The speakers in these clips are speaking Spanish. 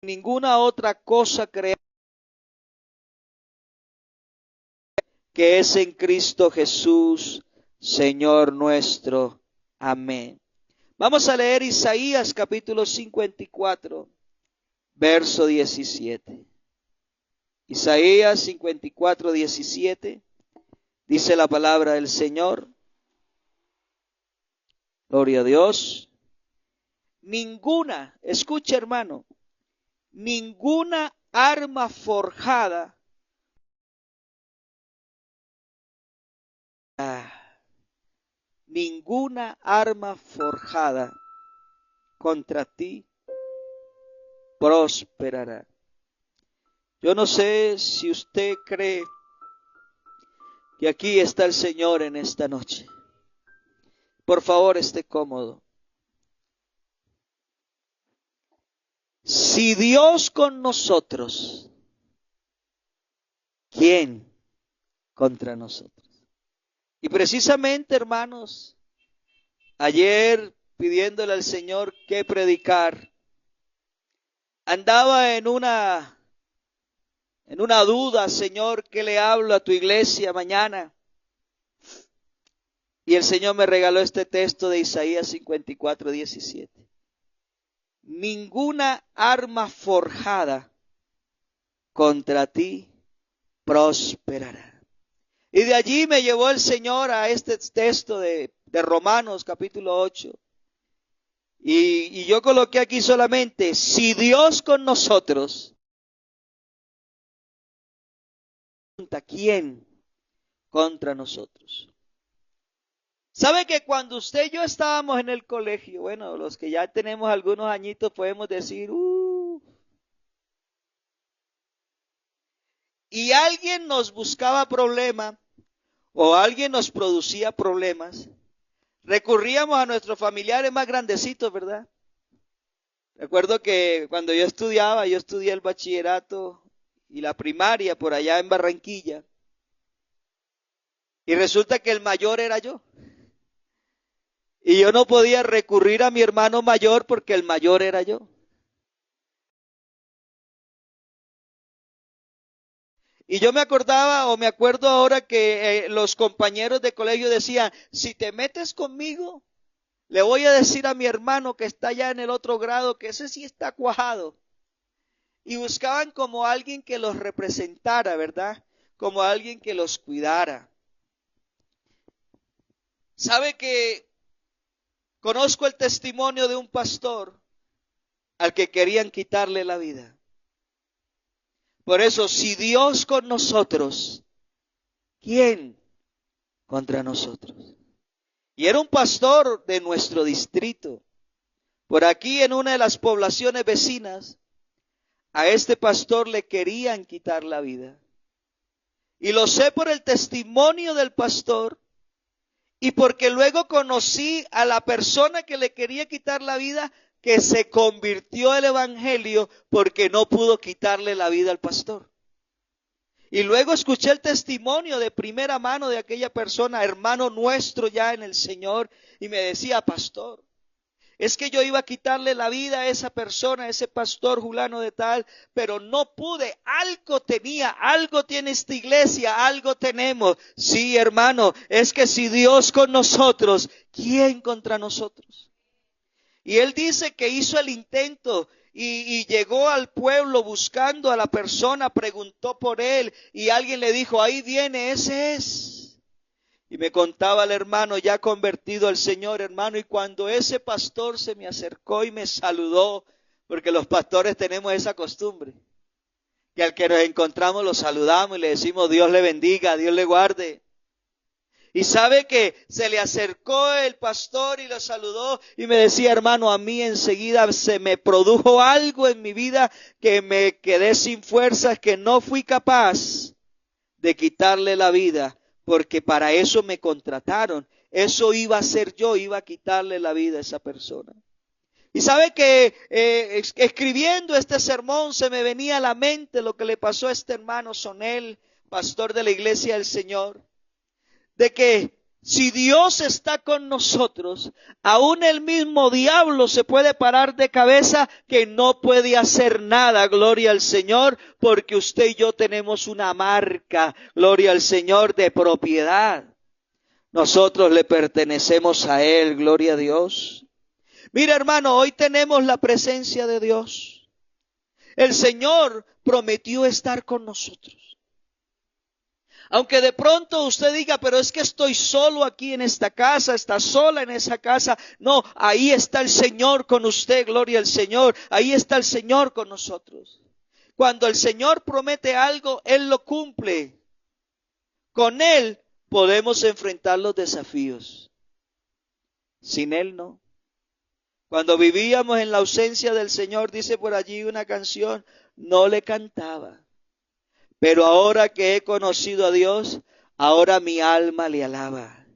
ninguna otra cosa creada que es en Cristo Jesús, Señor nuestro. Amén. Vamos a leer Isaías capítulo 54, verso 17. Isaías 54, 17. Dice la palabra del Señor. Gloria a Dios. Ninguna, escucha hermano, ninguna arma forjada ninguna arma forjada contra ti prosperará. Yo no sé si usted cree que aquí está el Señor en esta noche. Por favor, esté cómodo. Si Dios con nosotros, ¿quién contra nosotros? Y precisamente, hermanos, ayer pidiéndole al Señor qué predicar, andaba en una duda, Señor, ¿qué le hablo a tu iglesia mañana? Y el Señor me regaló este texto de Isaías 54, 17. Ninguna arma forjada contra ti prosperará. Y de allí me llevó el Señor a este texto de Romanos capítulo 8. Y yo coloqué aquí solamente, si Dios con nosotros, ¿quién contra nosotros? ¿Sabe que cuando usted y yo estábamos en el colegio, bueno, los que ya tenemos algunos añitos podemos decir, y alguien nos buscaba problema o alguien nos producía problemas, recurríamos a nuestros familiares más grandecitos, ¿verdad? Recuerdo que cuando yo estudié el bachillerato y la primaria por allá en Barranquilla, y resulta que el mayor era yo. Y yo no podía recurrir a mi hermano mayor porque el mayor era yo. Y yo me acuerdo ahora que los compañeros de colegio decían, si te metes conmigo, le voy a decir a mi hermano que está allá en el otro grado que ese sí está cuajado. Y buscaban como alguien que los representara, ¿verdad? Como alguien que los cuidara. ¿Sabe que conozco el testimonio de un pastor al que querían quitarle la vida? Por eso, si Dios con nosotros, ¿quién contra nosotros? Y era un pastor de nuestro distrito. Por aquí en una de las poblaciones vecinas, a este pastor le querían quitar la vida. Y lo sé por el testimonio del pastor y porque luego conocí a la persona que le quería quitar la vida, que se convirtió al evangelio porque no pudo quitarle la vida al pastor. Y luego escuché el testimonio de primera mano de aquella persona, hermano nuestro ya en el Señor, y me decía, pastor, es que yo iba a quitarle la vida a esa persona, a ese pastor fulano de tal, pero no pude, algo tenía, algo tiene esta iglesia, algo tenemos. Sí, hermano, es que si Dios con nosotros, ¿quién contra nosotros? Y él dice que hizo el intento y llegó al pueblo buscando a la persona, preguntó por él y alguien le dijo, ahí viene, ese es. Y me contaba el hermano ya convertido al Señor, hermano, y cuando ese pastor se me acercó y me saludó, porque los pastores tenemos esa costumbre, que al que nos encontramos lo saludamos y le decimos Dios le bendiga, Dios le guarde. Y sabe que se le acercó el pastor y lo saludó y me decía, hermano, a mí enseguida se me produjo algo en mi vida que me quedé sin fuerzas, que no fui capaz de quitarle la vida, porque para eso me contrataron. Eso iba a ser yo, iba a quitarle la vida a esa persona. Y sabe que escribiendo este sermón se me venía a la mente lo que le pasó a este hermano Sonel, pastor de la iglesia del Señor, de que Si Dios está con nosotros, aún el mismo diablo se puede parar de cabeza que no puede hacer nada, gloria al Señor, porque usted y yo tenemos una marca, gloria al Señor, de propiedad. Nosotros le pertenecemos a Él, gloria a Dios. Mira, hermano, hoy tenemos la presencia de Dios. El Señor prometió estar con nosotros. Aunque de pronto usted diga, pero es que estoy solo aquí en esta casa, está sola en esa casa. No, ahí está el Señor con usted, gloria al Señor. Ahí está el Señor con nosotros. Cuando el Señor promete algo, Él lo cumple. Con Él podemos enfrentar los desafíos. Sin Él no. Cuando vivíamos en la ausencia del Señor, dice por allí una canción, no le cantaba. Pero ahora que he conocido a Dios, ahora mi alma le alaba.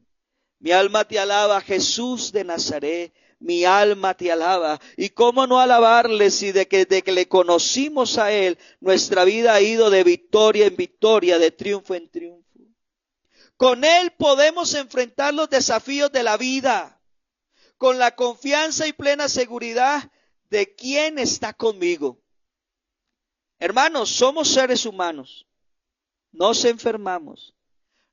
Mi alma te alaba, Jesús de Nazaret. Mi alma te alaba. ¿Y cómo no alabarle si de que le conocimos a Él, nuestra vida ha ido de victoria en victoria, de triunfo en triunfo? Con Él podemos enfrentar los desafíos de la vida, con la confianza y plena seguridad de quién está conmigo. Hermanos, somos seres humanos, nos enfermamos,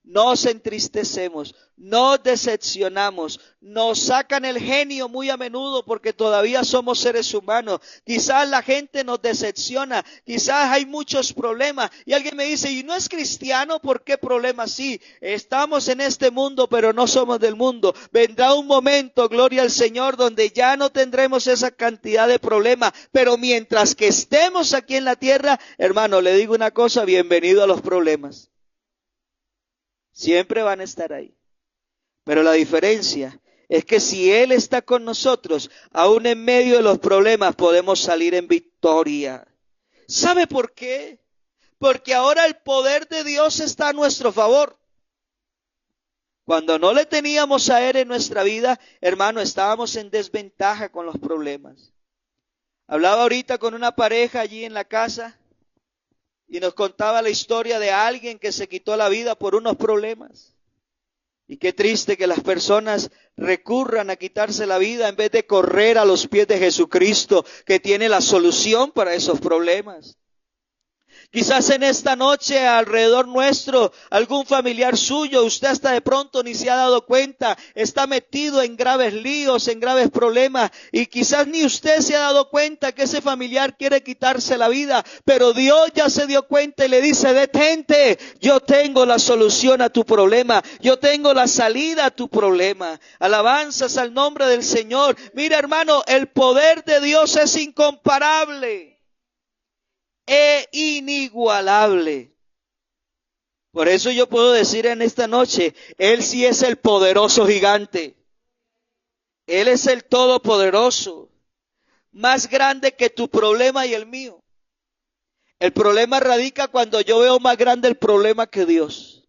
nos entristecemos, nos decepcionamos, nos sacan el genio muy a menudo porque todavía somos seres humanos. Quizás la gente nos decepciona, quizás hay muchos problemas y alguien me dice, ¿y no es cristiano? ¿Por qué problemas? Sí, estamos en este mundo pero no somos del mundo. Vendrá un momento, gloria al Señor, donde ya no tendremos esa cantidad de problemas, pero mientras que estemos aquí en la tierra, hermano, le digo una cosa, bienvenido a los problemas. Siempre van a estar ahí. Pero la diferencia es que si Él está con nosotros, aún en medio de los problemas podemos salir en victoria. ¿Sabe por qué? Porque ahora el poder de Dios está a nuestro favor. Cuando no le teníamos a Él en nuestra vida, hermano, estábamos en desventaja con los problemas. Hablaba ahorita con una pareja allí en la casa y nos contaba la historia de alguien que se quitó la vida por unos problemas. Y qué triste que las personas recurran a quitarse la vida en vez de correr a los pies de Jesucristo, que tiene la solución para esos problemas. Quizás en esta noche alrededor nuestro, algún familiar suyo, usted hasta de pronto ni se ha dado cuenta, está metido en graves líos, en graves problemas, y quizás ni usted se ha dado cuenta que ese familiar quiere quitarse la vida, pero Dios ya se dio cuenta y le dice, detente, yo tengo la solución a tu problema, yo tengo la salida a tu problema. Alabanzas al nombre del Señor. Mira, hermano, el poder de Dios es incomparable e inigualable. Por eso yo puedo decir en esta noche, Él sí es el poderoso gigante. Él es el todopoderoso, más grande que tu problema y el mío. El problema radica cuando yo veo más grande el problema que Dios.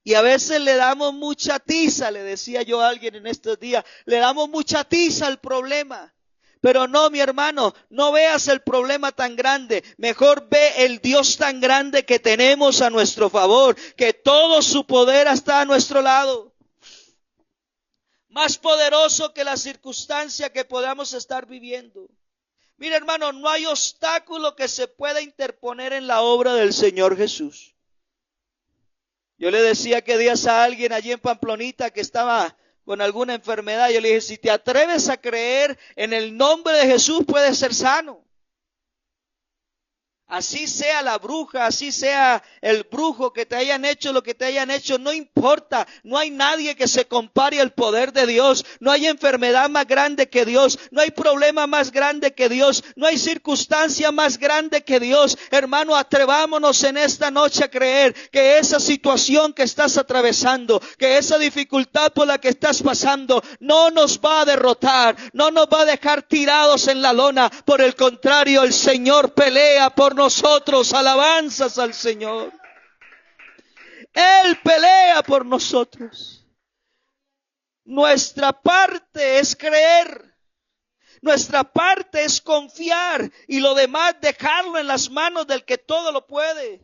Y a veces le damos mucha tiza, le decía yo a alguien en estos días, le damos mucha tiza al problema. Pero no, mi hermano, no veas el problema tan grande. Mejor ve el Dios tan grande que tenemos a nuestro favor, que todo su poder está a nuestro lado. Más poderoso que la circunstancia que podamos estar viviendo. Mira, hermano, no hay obstáculo que se pueda interponer en la obra del Señor Jesús. Yo le decía que días a alguien allí en Pamplonita que estaba con alguna enfermedad, yo le dije, si te atreves a creer en el nombre de Jesús, puedes ser sano. Así sea la bruja, así sea el brujo, que te hayan hecho lo que te hayan hecho, no importa. No hay nadie que se compare al poder de Dios. No hay enfermedad más grande que Dios. No hay problema más grande que Dios. No hay circunstancia más grande que Dios. Hermano, atrevámonos en esta noche a creer que esa situación que estás atravesando, que esa dificultad por la que estás pasando, no nos va a derrotar, no nos va a dejar tirados en la lona. Por el contrario, el Señor pelea por nosotros. Alabanzas al Señor. Él pelea por nosotros. Nuestra parte es creer. Nuestra parte es confiar y lo demás dejarlo en las manos del que todo lo puede.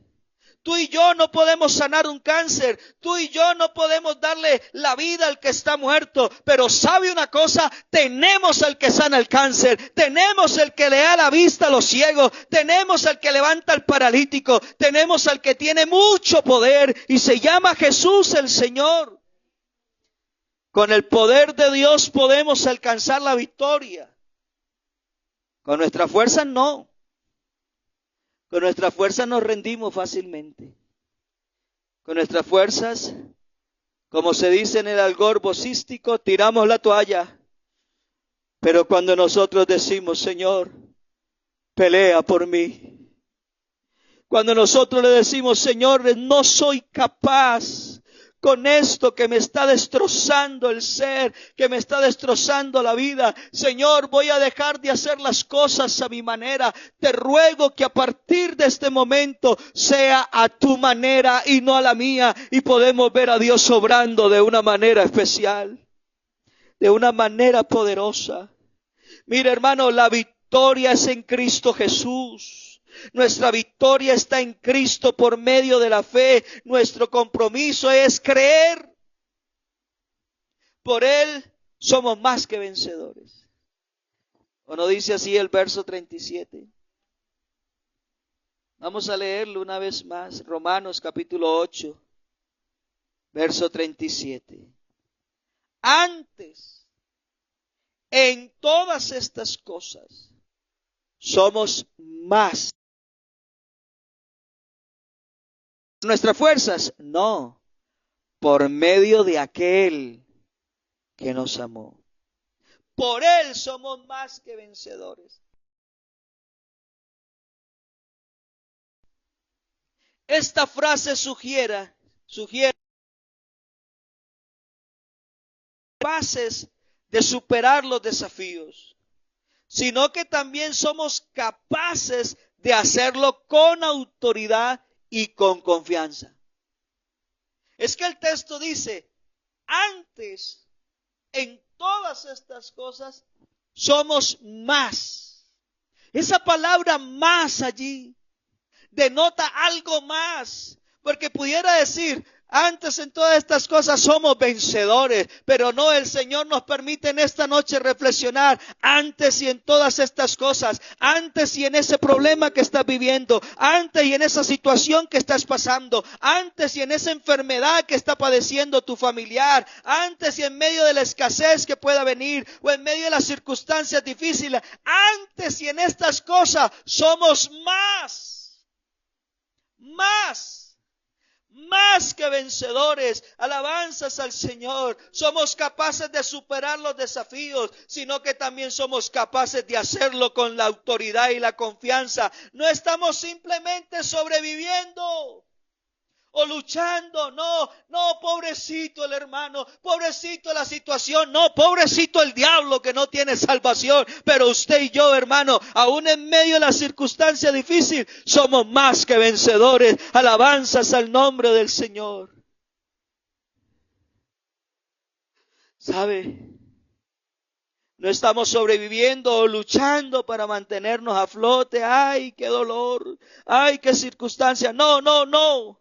Tú y yo no podemos sanar un cáncer. Tú y yo no podemos darle la vida al que está muerto. Pero ¿sabe una cosa? Tenemos al que sana el cáncer. Tenemos el que le da la vista a los ciegos. Tenemos al que levanta al paralítico. Tenemos al que tiene mucho poder y se llama Jesús el Señor. Con el poder de Dios podemos alcanzar la victoria. Con nuestras fuerzas no. Con nuestras fuerzas nos rendimos fácilmente. Con nuestras fuerzas, como se dice en el algor vocístico, tiramos la toalla. Pero cuando nosotros decimos, Señor, pelea por mí. Cuando nosotros le decimos, Señor, no soy capaz con esto que me está destrozando el ser, que me está destrozando la vida. Señor, voy a dejar de hacer las cosas a mi manera. Te ruego que a partir de este momento sea a tu manera y no a la mía. Y podemos ver a Dios obrando de una manera especial, de una manera poderosa. Mira, hermano, la victoria es en Cristo Jesús. Nuestra victoria está en Cristo por medio de la fe. Nuestro compromiso es creer. Por Él somos más que vencedores. ¿O no dice así el verso 37? Vamos a leerlo una vez más. Romanos capítulo 8, verso 37. Antes, en todas estas cosas, somos más. ¿Nuestras fuerzas? No, por medio de aquel que nos amó. Por Él somos más que vencedores. Esta frase sugiere capaces de superar los desafíos, sino que también somos capaces de hacerlo con autoridad y con confianza. Es que el texto dice, antes, en todas estas cosas, somos más. Esa palabra más allí denota algo más, porque pudiera decir, antes en todas estas cosas somos vencedores, pero no, el Señor nos permite en esta noche reflexionar antes y en todas estas cosas, antes y en ese problema que estás viviendo, antes y en esa situación que estás pasando, antes y en esa enfermedad que está padeciendo tu familiar, antes y en medio de la escasez que pueda venir o en medio de las circunstancias difíciles, antes y en estas cosas somos más que vencedores. Alabanzas al Señor. Somos capaces de superar los desafíos, sino que también somos capaces de hacerlo con la autoridad y la confianza. No estamos simplemente sobreviviendo o luchando, no, pobrecito el hermano, pobrecito la situación, no, pobrecito el diablo que no tiene salvación, pero usted y yo, hermano, aún en medio de la circunstancia difícil, somos más que vencedores. Alabanzas al nombre del Señor. ¿Sabe? No estamos sobreviviendo o luchando para mantenernos a flote. Ay, qué dolor, ay, qué circunstancia. No.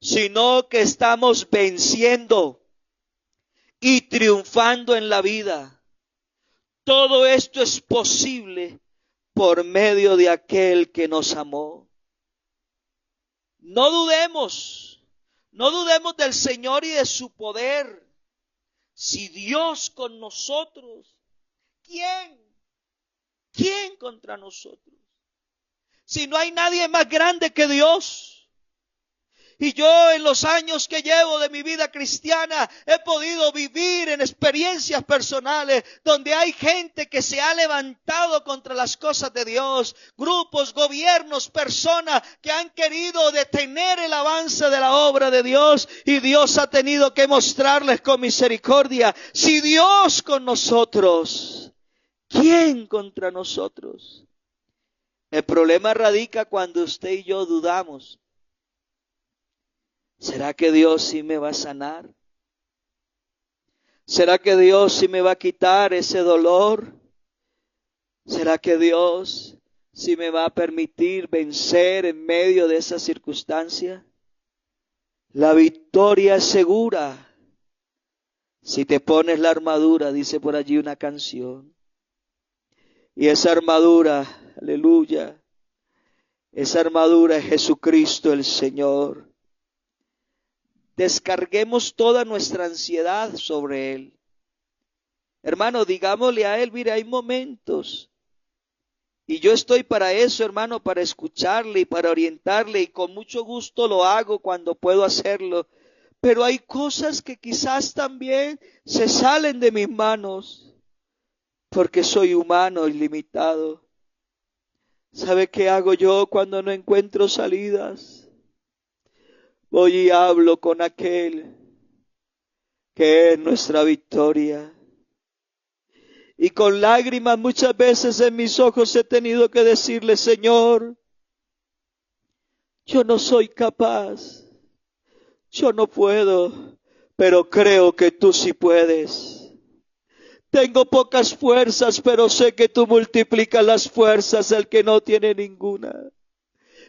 Sino que estamos venciendo y triunfando en la vida. Todo esto es posible por medio de aquel que nos amó. No dudemos del Señor y de su poder. Si Dios con nosotros, ¿quién contra nosotros? Si no hay nadie más grande que Dios. Y yo en los años que llevo de mi vida cristiana he podido vivir en experiencias personales donde hay gente que se ha levantado contra las cosas de Dios. Grupos, gobiernos, personas que han querido detener el avance de la obra de Dios. Y Dios ha tenido que mostrarles con misericordia. Si Dios con nosotros, ¿quién contra nosotros? El problema radica cuando usted y yo dudamos. ¿Será que Dios sí me va a sanar? ¿Será que Dios sí me va a quitar ese dolor? ¿Será que Dios si me va a permitir vencer en medio de esa circunstancia. La victoria es segura si te pones la armadura, dice por allí una canción. Y esa armadura, aleluya, esa armadura es Jesucristo el Señor. Descarguemos toda nuestra ansiedad sobre Él. Hermano, digámosle a Él, mire, hay momentos, y yo estoy para eso, hermano, para escucharle y para orientarle, y con mucho gusto lo hago cuando puedo hacerlo. Pero hay cosas que quizás también se salen de mis manos, porque soy humano y limitado. ¿Sabe qué hago yo cuando no encuentro salidas? Voy y hablo con aquel que es nuestra victoria. Y con lágrimas muchas veces en mis ojos he tenido que decirle, Señor, yo no soy capaz, yo no puedo, pero creo que tú sí puedes. Tengo pocas fuerzas, pero sé que tú multiplicas las fuerzas del que no tiene ninguna.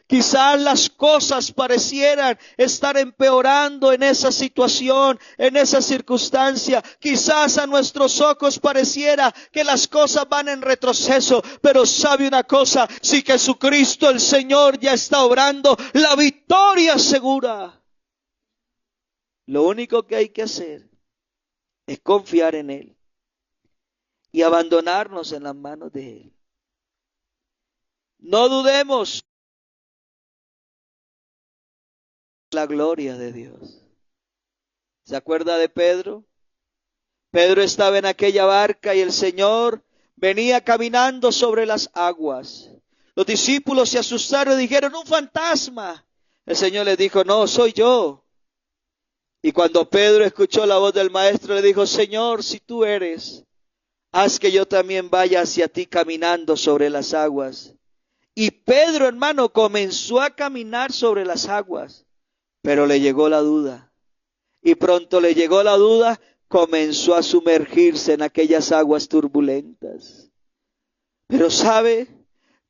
Quizás las cosas parecieran estar empeorando en esa situación, en esa circunstancia. Quizás a nuestros ojos pareciera que las cosas van en retroceso. Pero sabe una cosa, si Jesucristo el Señor ya está obrando, la victoria es segura. Lo único que hay que hacer es confiar en Él y abandonarnos en las manos de Él. No dudemos la gloria de Dios. ¿Se acuerda de Pedro? Pedro estaba en aquella barca y el Señor venía caminando sobre las aguas. Los discípulos se asustaron y dijeron, un fantasma. El Señor les dijo, no, soy yo. Y cuando Pedro escuchó la voz del Maestro, le dijo, Señor, si tú eres, haz que yo también vaya hacia ti caminando sobre las aguas. Y Pedro, hermano, comenzó a caminar sobre las aguas. Pero le llegó la duda. Y pronto le llegó la duda, comenzó a sumergirse en aquellas aguas turbulentas. Pero sabe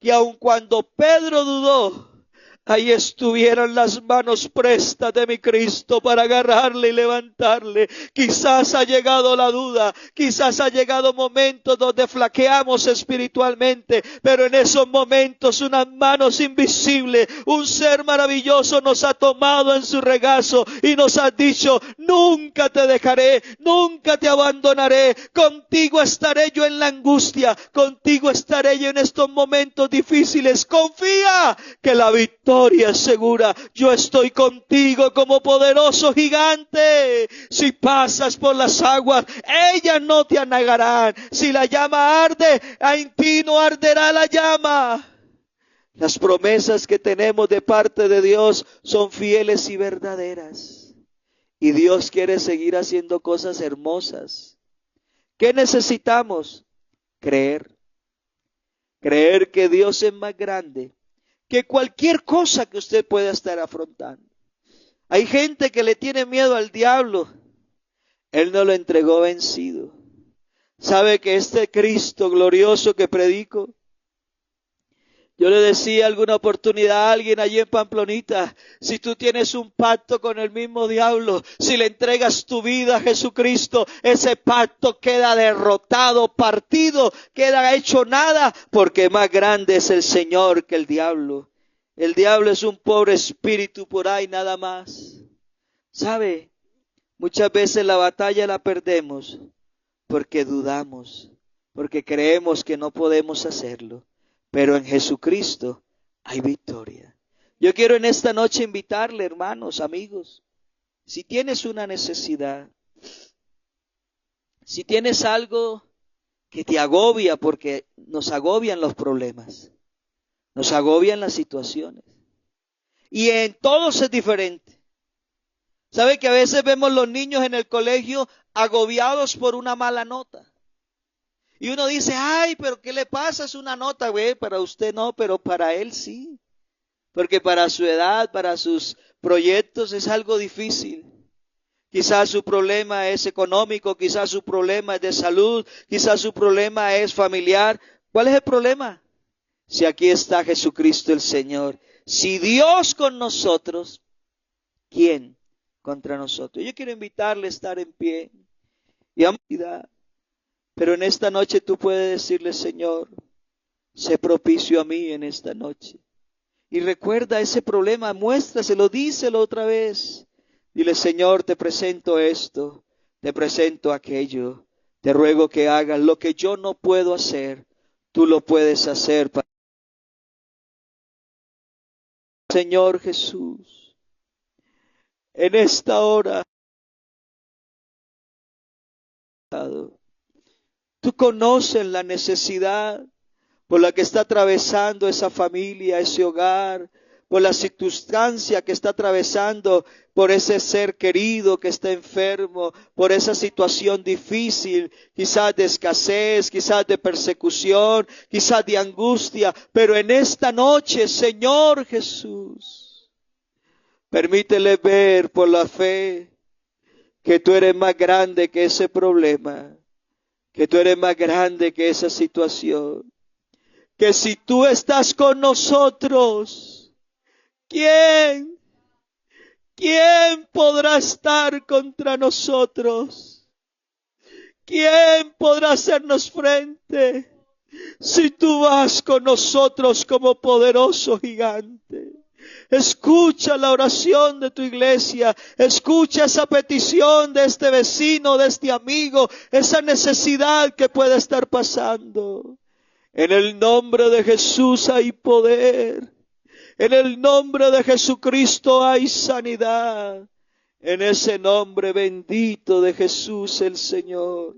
que aun cuando Pedro dudó, ahí estuvieron las manos prestas de mi Cristo para agarrarle y levantarle. Quizás ha llegado la duda, quizás ha llegado momentos donde flaqueamos espiritualmente, pero en esos momentos unas manos invisibles, un ser maravilloso nos ha tomado en su regazo y nos ha dicho, nunca te dejaré, nunca te abandonaré, contigo estaré yo en la angustia, contigo estaré yo en estos momentos difíciles. Confía que la victoria es segura. Yo estoy contigo como poderoso gigante. Si pasas por las aguas, ellas no te anegarán. Si la llama arde, en ti no arderá la llama. Las promesas que tenemos de parte de Dios son fieles y verdaderas. Y Dios quiere seguir haciendo cosas hermosas. ¿Qué necesitamos? Creer. Creer que Dios es más grande que cualquier cosa que usted pueda estar afrontando. Hay gente que le tiene miedo al diablo. Él no lo entregó vencido. ¿Sabe que este Cristo glorioso que predico? Yo le decía alguna oportunidad a alguien allí en Pamplonita, si tú tienes un pacto con el mismo diablo, si le entregas tu vida a Jesucristo, ese pacto queda derrotado, partido, queda hecho nada, porque más grande es el Señor que el diablo. El diablo es un pobre espíritu por ahí nada más. ¿Sabe? Muchas veces la batalla la perdemos porque dudamos, porque creemos que no podemos hacerlo. Pero en Jesucristo hay victoria. Yo quiero en esta noche invitarle, hermanos, amigos, si tienes una necesidad, si tienes algo que te agobia, porque nos agobian los problemas, nos agobian las situaciones, y en todos es diferente. ¿Sabe que a veces vemos los niños en el colegio agobiados por una mala nota? Y uno dice, ay, pero ¿qué le pasa? Es una nota, güey, para usted no, pero para él sí. Porque para su edad, para sus proyectos es algo difícil. Quizás su problema es económico, quizás su problema es de salud, quizás su problema es familiar. ¿Cuál es el problema? si aquí está Jesucristo el Señor. Si Dios con nosotros, ¿quién contra nosotros? Yo quiero invitarle a estar en pie y a meditar. Pero en esta noche tú puedes decirle, Señor, sé propicio a mí en esta noche. Y recuerda ese problema, muéstraselo, díselo otra vez. Dile, Señor, te presento esto, te presento aquello. Te ruego que hagas lo que yo no puedo hacer, tú lo puedes hacer. Señor Jesús, en esta hora, tú conoces la necesidad por la que está atravesando esa familia, ese hogar, por la circunstancia que está atravesando, por ese ser querido que está enfermo, por esa situación difícil, quizás de escasez, quizás de persecución, quizás de angustia. Pero en esta noche, Señor Jesús, permítele ver por la fe que tú eres más grande que ese problema, que tú eres más grande que esa situación. Que si tú estás con nosotros, ¿quién podrá estar contra nosotros? ¿Quién podrá hacernos frente? Si tú vas con nosotros como poderoso gigante. Escucha la oración de tu iglesia, escucha esa petición de este vecino, de este amigo, esa necesidad que puede estar pasando. En el nombre de Jesús hay poder. En el nombre de Jesucristo hay sanidad. En ese nombre bendito de Jesús el Señor.